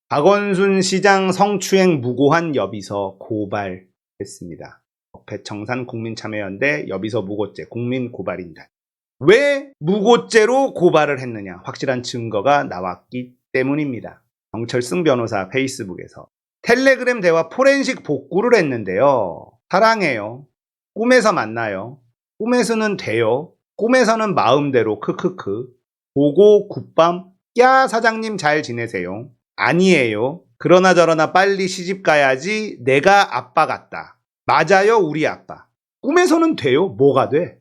박원순 시장 성추행 무고한 여비서 고발했습니다. 배청산 국민참여연대 여비서 무고죄 국민고발인단. 왜 무고죄로 고발을 했느냐? 확실한 증거가 나왔기 때문입니다. 정철승 변호사 페이스북에서 텔레그램 대화 포렌식 복구를 했는데요. 사랑해요. 꿈에서 만나요. 꿈에서는 돼요. 꿈에서는 마음대로 크크크. 보고 굿밤. 야 사장님 잘 지내세요. 아니에요. 그러나 저러나 빨리 시집 가야지. 내가 아빠 같다. 맞아요 우리 아빠. 꿈에서는 돼요. 뭐가 돼?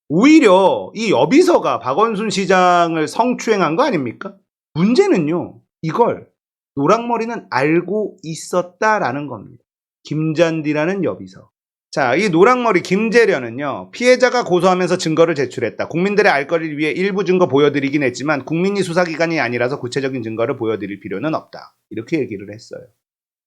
오히려 이 여비서가 박원순 시장을 성추행한 거 아닙니까? 문제는요. 이걸 노랑머리는 알고 있었다라는 겁니다. 김잔디라는 여비서. 자, 이 노랑머리 김재련은요. 피해자가 고소하면서 증거를 제출했다. 국민들의 알 거리를 위해 일부 증거 보여드리긴 했지만 국민이 수사기관이 아니라서 구체적인 증거를 보여드릴 필요는 없다. 이렇게 얘기를 했어요.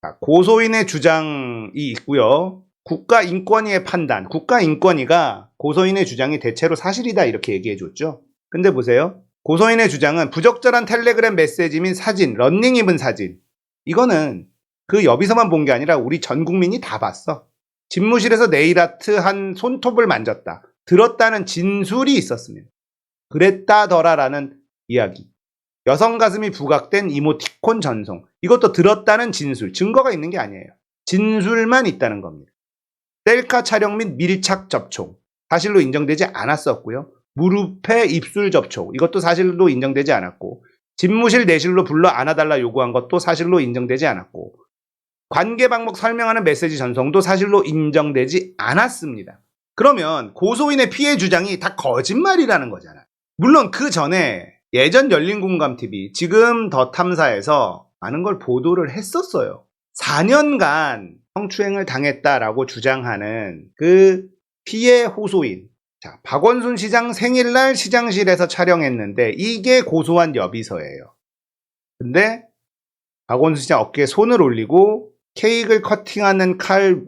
자, 고소인의 주장이 있고요. 국가인권위의 판단. 국가인권위가 고소인의 주장이 대체로 사실이다 이렇게 얘기해줬죠. 근데 보세요. 고소인의 주장은 부적절한 텔레그램 메시지 및 사진, 런닝 입은 사진. 이거는 그 여비서만 본 게 아니라 우리 전 국민이 다 봤어. 집무실에서 네일아트 한 손톱을 만졌다. 들었다는 진술이 있었습니다. 그랬다더라라는 이야기. 여성 가슴이 부각된 이모티콘 전송. 이것도 들었다는 진술. 증거가 있는 게 아니에요. 진술만 있다는 겁니다. 셀카 촬영 및 밀착 접촉. 사실로 인정되지 않았었고요. 무릎에 입술 접촉. 이것도 사실로 인정되지 않았고 집무실 내실로 불러 안아달라 요구한 것도 사실로 인정되지 않았고 관계 방법 설명하는 메시지 전송도 사실로 인정되지 않았습니다. 그러면 고소인의 피해 주장이 다 거짓말이라는 거잖아요. 물론 그 전에 예전 열린공감TV, 지금 더 탐사에서 많은 걸 보도를 했었어요. 4년간 성추행을 당했다라고 주장하는 그 피해 호소인. 자, 박원순 시장 생일날 시장실에서 촬영했는데 이게 고소한 여비서예요. 근데 박원순 시장 어깨에 손을 올리고 케이크를 커팅하는 칼을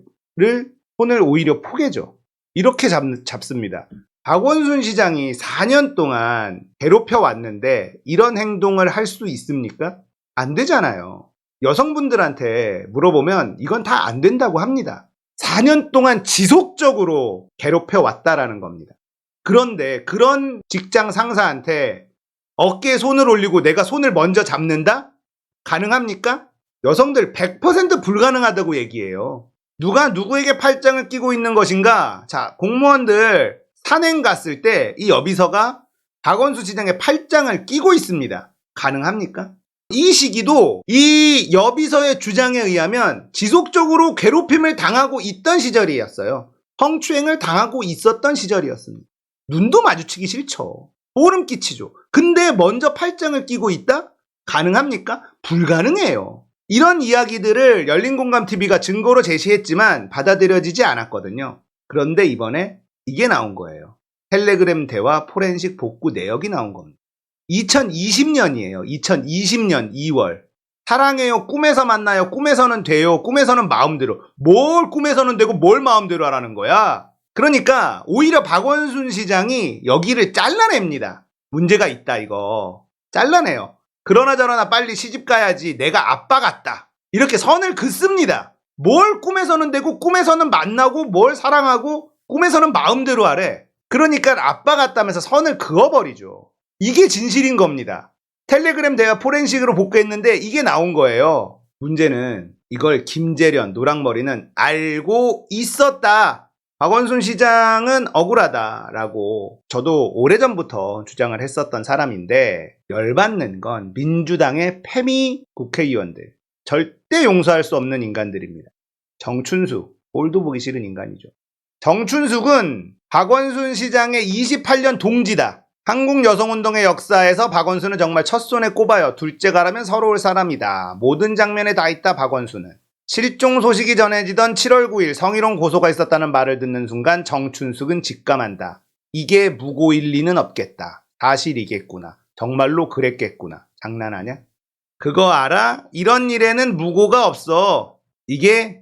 손을 오히려 포개죠. 이렇게 잡습니다. 박원순 시장이 4년 동안 괴롭혀 왔는데 이런 행동을 할 수 있습니까? 안 되잖아요. 여성분들한테 물어보면 이건 다 안 된다고 합니다. 4년 동안 지속적으로 괴롭혀 왔다라는 겁니다. 그런데 그런 직장 상사한테 어깨에 손을 올리고 내가 손을 먼저 잡는다? 가능합니까? 여성들 100% 불가능하다고 얘기해요. 누가 누구에게 팔짱을 끼고 있는 것인가? 자, 공무원들 산행 갔을 때 이 여비서가 박원순 시장의 팔짱을 끼고 있습니다. 가능합니까? 이 시기도 이 여비서의 주장에 의하면 지속적으로 괴롭힘을 당하고 있던 시절이었어요. 성추행을 당하고 있었던 시절이었습니다. 눈도 마주치기 싫죠. 소름 끼치죠. 근데 먼저 팔짱을 끼고 있다? 가능합니까? 불가능해요. 이런 이야기들을 열린공감TV가 증거로 제시했지만 받아들여지지 않았거든요. 그런데 이번에 이게 나온 거예요. 텔레그램 대화 포렌식 복구 내역이 나온 겁니다. 2020년이에요. 2020년 2월. 사랑해요. 꿈에서 만나요. 꿈에서는 돼요. 꿈에서는 마음대로. 뭘 꿈에서는 되고 뭘 마음대로 하라는 거야. 그러니까 오히려 박원순 시장이 여기를 잘라냅니다. 문제가 있다 이거. 잘라내요. 그러나 저러나 빨리 시집 가야지. 내가 아빠 같다. 이렇게 선을 긋습니다. 뭘 꿈에서는 되고 꿈에서는 만나고 뭘 사랑하고 꿈에서는 마음대로 하래. 그러니까 아빠 같다면서 선을 그어버리죠. 이게 진실인 겁니다. 텔레그램 대화 포렌식으로 복구했는데 이게 나온 거예요. 문제는 이걸 김재련 노랑머리는 알고 있었다. 박원순 시장은 억울하다라고 저도 오래전부터 주장을 했었던 사람인데 열받는 건 민주당의 패미 국회의원들. 절대 용서할 수 없는 인간들입니다. 정춘숙, 꼴도 보기 싫은 인간이죠. 정춘숙은 박원순 시장의 28년 동지다. 한국 여성운동의 역사에서 박원순은 정말 첫손에 꼽아요. 둘째가라면 서러울 사람이다. 모든 장면에 다 있다 박원순은. 실종 소식이 전해지던 7월 9일 성희롱 고소가 있었다는 말을 듣는 순간 정춘숙은 직감한다. 이게 무고일 리는 없겠다. 사실이겠구나. 정말로 그랬겠구나. 장난하냐? 그거 알아? 이런 일에는 무고가 없어. 이게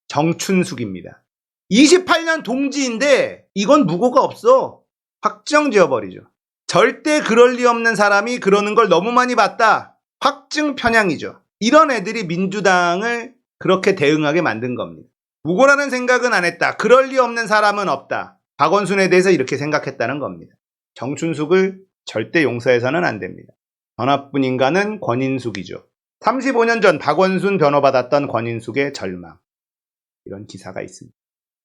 정춘숙입니다. 28년 동지인데 이건 무고가 없어. 확정 지어버리죠. 절대 그럴 리 없는 사람이 그러는 걸 너무 많이 봤다. 확증 편향이죠. 이런 애들이 민주당을 그렇게 대응하게 만든 겁니다. 무고라는 생각은 안 했다. 그럴 리 없는 사람은 없다. 박원순에 대해서 이렇게 생각했다는 겁니다. 정춘숙을 절대 용서해서는 안 됩니다. 전화뿐 인간은 권인숙이죠. 35년 전 박원순 변호받았던 권인숙의 절망. 이런 기사가 있습니다.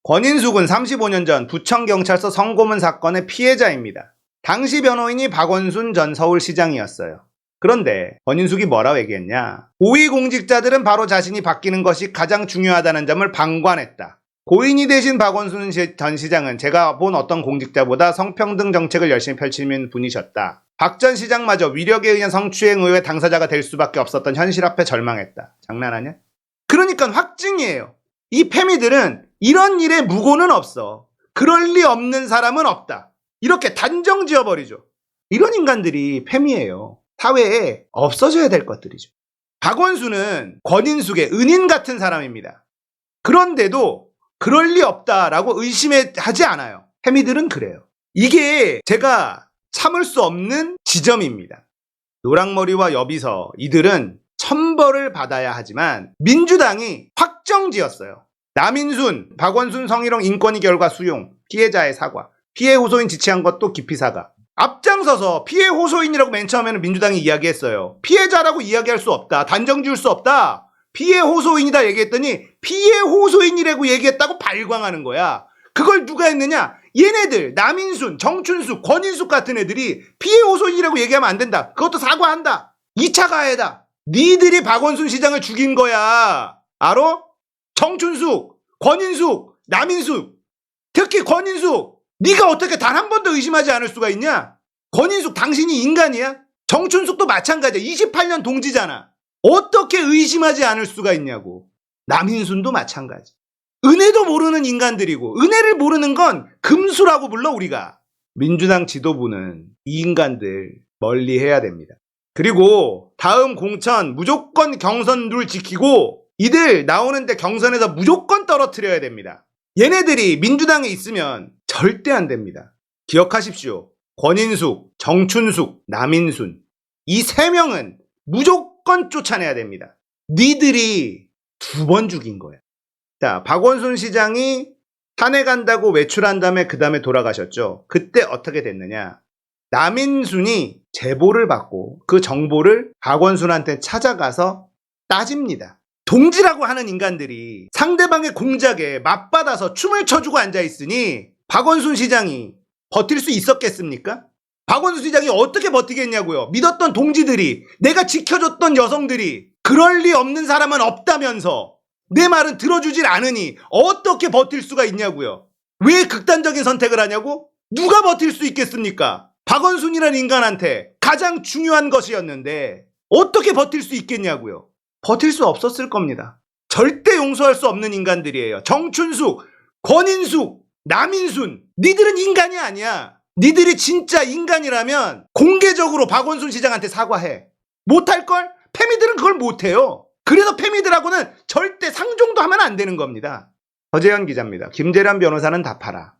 권인숙은 35년 전 부천경찰서 성고문 사건의 피해자입니다. 당시 변호인이 박원순 전 서울시장이었어요. 그런데 권인숙이 뭐라고 얘기했냐? 고위공직자들은 바로 자신이 바뀌는 것이 가장 중요하다는 점을 방관했다. 고인이 되신 박원순 전 시장은 제가 본 어떤 공직자보다 성평등 정책을 열심히 펼치는 분이셨다. 박 전 시장마저 위력에 의한 성추행 의혹의 당사자가 될 수밖에 없었던 현실 앞에 절망했다. 장난하냐? 그러니까 확증이에요. 이 패미들은 이런 일에 무고는 없어. 그럴 리 없는 사람은 없다. 이렇게 단정 지어버리죠. 이런 인간들이 패미예요. 사회에 없어져야 될 것들이죠. 박원순은 권인숙의 은인 같은 사람입니다. 그런데도 그럴 리 없다라고 의심하지 않아요. 패미들은 그래요. 이게 제가 참을 수 없는 지점입니다. 노랑머리와 여비서 이들은 천벌을 받아야 하지만 민주당이 확정지었어요. 남인순, 박원순 성희롱 인권위 결과 수용, 피해자의 사과, 피해 호소인 지치한 것도 깊이 사과. 앞장서서 피해 호소인이라고 맨 처음에는 민주당이 이야기했어요. 피해자라고 이야기할 수 없다. 단정 지을 수 없다. 피해 호소인이다 얘기했더니 피해 호소인이라고 얘기했다고 발광하는 거야. 그걸 누가 했느냐? 얘네들 남인순, 정춘숙, 권인숙 같은 애들이 피해 호소인이라고 얘기하면 안 된다. 그것도 사과한다. 2차 가해다. 니들이 박원순 시장을 죽인 거야. 알아? 정춘숙, 권인숙, 남인숙. 특히 권인숙. 네가 어떻게 단 한 번도 의심하지 않을 수가 있냐? 권인숙 당신이 인간이야? 정춘숙도 마찬가지야. 28년 동지잖아. 어떻게 의심하지 않을 수가 있냐고. 남인순도 마찬가지. 은혜도 모르는 인간들이고 은혜를 모르는 건 금수라고 불러 우리가. 민주당 지도부는 이 인간들 멀리해야 됩니다. 그리고 다음 공천 무조건 경선 룰 지키고 이들 나오는데 경선에서 무조건 떨어뜨려야 됩니다. 얘네들이 민주당에 있으면 절대 안 됩니다. 기억하십시오. 권인숙, 정춘숙, 남인순 이 세 명은 무조건 쫓아내야 됩니다. 니들이 2번 죽인 거야. 자, 박원순 시장이 탄핵한다고 외출한 다음에 그 다음에 돌아가셨죠. 그때 어떻게 됐느냐. 남인순이 제보를 받고 그 정보를 박원순한테 찾아가서 따집니다. 동지라고 하는 인간들이 상대방의 공작에 맞받아서 춤을 춰주고 앉아있으니 박원순 시장이 버틸 수 있었겠습니까? 박원순 시장이 어떻게 버티겠냐고요. 믿었던 동지들이, 내가 지켜줬던 여성들이 그럴 리 없는 사람은 없다면서 내 말은 들어주질 않으니 어떻게 버틸 수가 있냐고요. 왜 극단적인 선택을 하냐고? 누가 버틸 수 있겠습니까? 박원순이라는 인간한테 가장 중요한 것이었는데 어떻게 버틸 수 있겠냐고요. 버틸 수 없었을 겁니다. 절대 용서할 수 없는 인간들이에요. 정춘숙, 권인숙, 남인순 니들은 인간이 아니야. 니들이 진짜 인간이라면 공개적으로 박원순 시장한테 사과해. 못할걸? 패미들은 그걸 못해요. 그래서 패미들하고는 절대 상종도 하면 안 되는 겁니다. 허재현 기자입니다. 김재련 변호사는 답하라.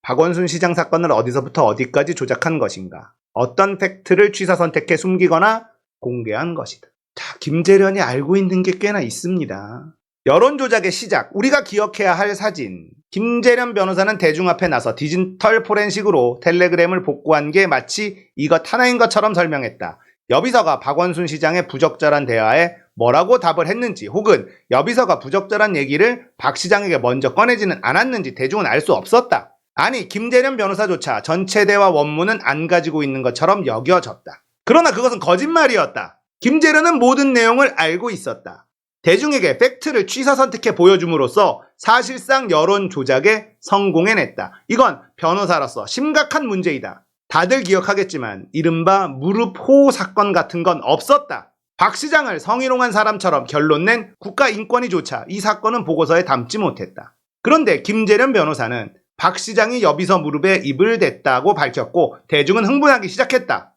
박원순 시장 사건을 어디서부터 어디까지 조작한 것인가? 어떤 팩트를 취사 선택해 숨기거나 공개한 것이다. 자, 김재련이 알고 있는 게 꽤나 있습니다. 여론조작의 시작, 우리가 기억해야 할 사진. 김재련 변호사는 대중 앞에 나서 디지털 포렌식으로 텔레그램을 복구한 게 마치 이것 하나인 것처럼 설명했다. 여비서가 박원순 시장의 부적절한 대화에 뭐라고 답을 했는지 혹은 여비서가 부적절한 얘기를 박 시장에게 먼저 꺼내지는 않았는지 대중은 알 수 없었다. 아니, 김재련 변호사조차 전체 대화 원문은 안 가지고 있는 것처럼 여겨졌다. 그러나 그것은 거짓말이었다. 김재련은 모든 내용을 알고 있었다. 대중에게 팩트를 취사 선택해 보여줌으로써 사실상 여론 조작에 성공해냈다. 이건 변호사로서 심각한 문제이다. 다들 기억하겠지만 이른바 무릎호 사건 같은 건 없었다. 박 시장을 성희롱한 사람처럼 결론 낸 국가인권위조차 이 사건은 보고서에 담지 못했다. 그런데 김재련 변호사는 박 시장이 여비서 무릎에 입을 댔다고 밝혔고 대중은 흥분하기 시작했다.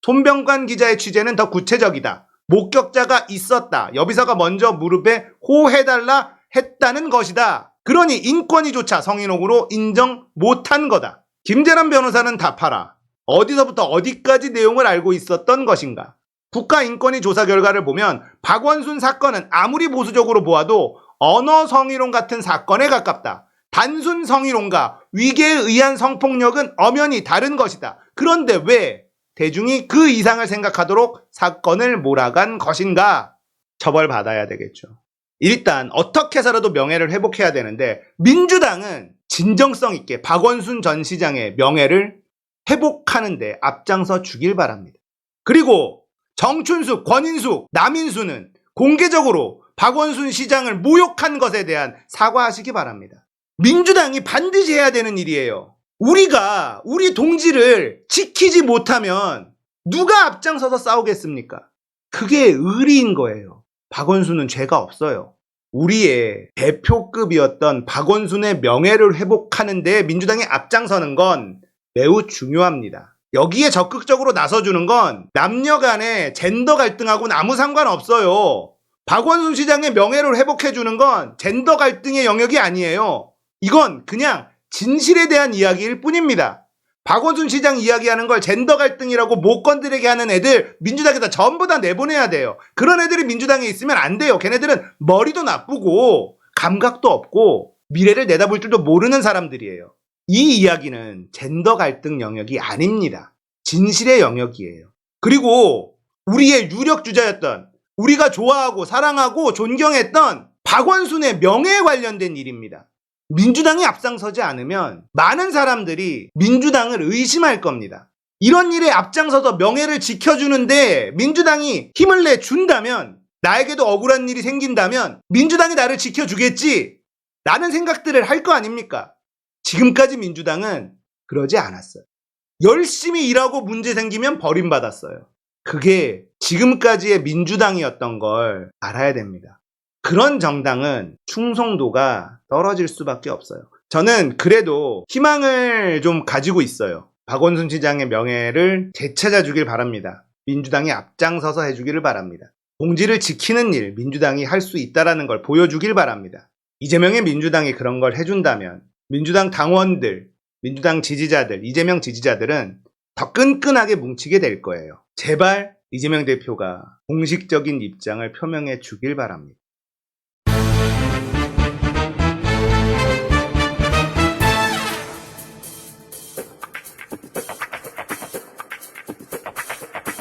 손병관 기자의 취재는 더 구체적이다. 목격자가 있었다. 여비서가 먼저 무릎에 호해달라 했다는 것이다. 그러니 인권위조차 성희롱으로 인정 못한 거다. 김재련 변호사는 답하라. 어디서부터 어디까지 내용을 알고 있었던 것인가? 국가인권위 조사 결과를 보면 박원순 사건은 아무리 보수적으로 보아도 언어 성희롱 같은 사건에 가깝다. 단순 성희롱과 위계에 의한 성폭력은 엄연히 다른 것이다. 그런데 왜 대중이 그 이상을 생각하도록 사건을 몰아간 것인가? 처벌받아야 되겠죠. 일단 어떻게 해서라도 명예를 회복해야 되는데 민주당은 진정성 있게 박원순 전 시장의 명예를 회복하는 데 앞장서 주길 바랍니다. 그리고 정춘숙, 권인숙, 남인수는 공개적으로 박원순 시장을 모욕한 것에 대한 사과하시기 바랍니다. 민주당이 반드시 해야 되는 일이에요. 우리가 우리 동지를 지키지 못하면 누가 앞장서서 싸우겠습니까? 그게 의리인 거예요. 박원순은 죄가 없어요. 우리의 대표급이었던 박원순의 명예를 회복하는 데 민주당이 앞장서는 건 매우 중요합니다. 여기에 적극적으로 나서주는 건 남녀 간의 젠더 갈등하고는 아무 상관없어요. 박원순 시장의 명예를 회복해주는 건 젠더 갈등의 영역이 아니에요. 이건 그냥 진실에 대한 이야기일 뿐입니다. 박원순 시장 이야기하는 걸 젠더 갈등이라고 못 건드리게 하는 애들 민주당에다 전부 다 내보내야 돼요. 그런 애들이 민주당에 있으면 안 돼요. 걔네들은 머리도 나쁘고 감각도 없고 미래를 내다볼 줄도 모르는 사람들이에요. 이 이야기는 젠더 갈등 영역이 아닙니다. 진실의 영역이에요. 그리고 우리의 유력 주자였던 우리가 좋아하고 사랑하고 존경했던 박원순의 명예에 관련된 일입니다. 민주당이 앞장서지 않으면 많은 사람들이 민주당을 의심할 겁니다. 이런 일에 앞장서서 명예를 지켜주는데 민주당이 힘을 내준다면 나에게도 억울한 일이 생긴다면 민주당이 나를 지켜주겠지 라는 생각들을 할 거 아닙니까? 지금까지 민주당은 그러지 않았어요. 열심히 일하고 문제 생기면 버림받았어요. 그게 지금까지의 민주당이었던 걸 알아야 됩니다. 그런 정당은 충성도가 떨어질 수밖에 없어요. 저는 그래도 희망을 좀 가지고 있어요. 박원순 시장의 명예를 되찾아주길 바랍니다. 민주당이 앞장서서 해주기를 바랍니다. 공지를 지키는 일 민주당이 할 수 있다는 걸 보여주길 바랍니다. 이재명의 민주당이 그런 걸 해준다면 민주당 당원들, 민주당 지지자들, 이재명 지지자들은 더 끈끈하게 뭉치게 될 거예요. 제발 이재명 대표가 공식적인 입장을 표명해 주길 바랍니다.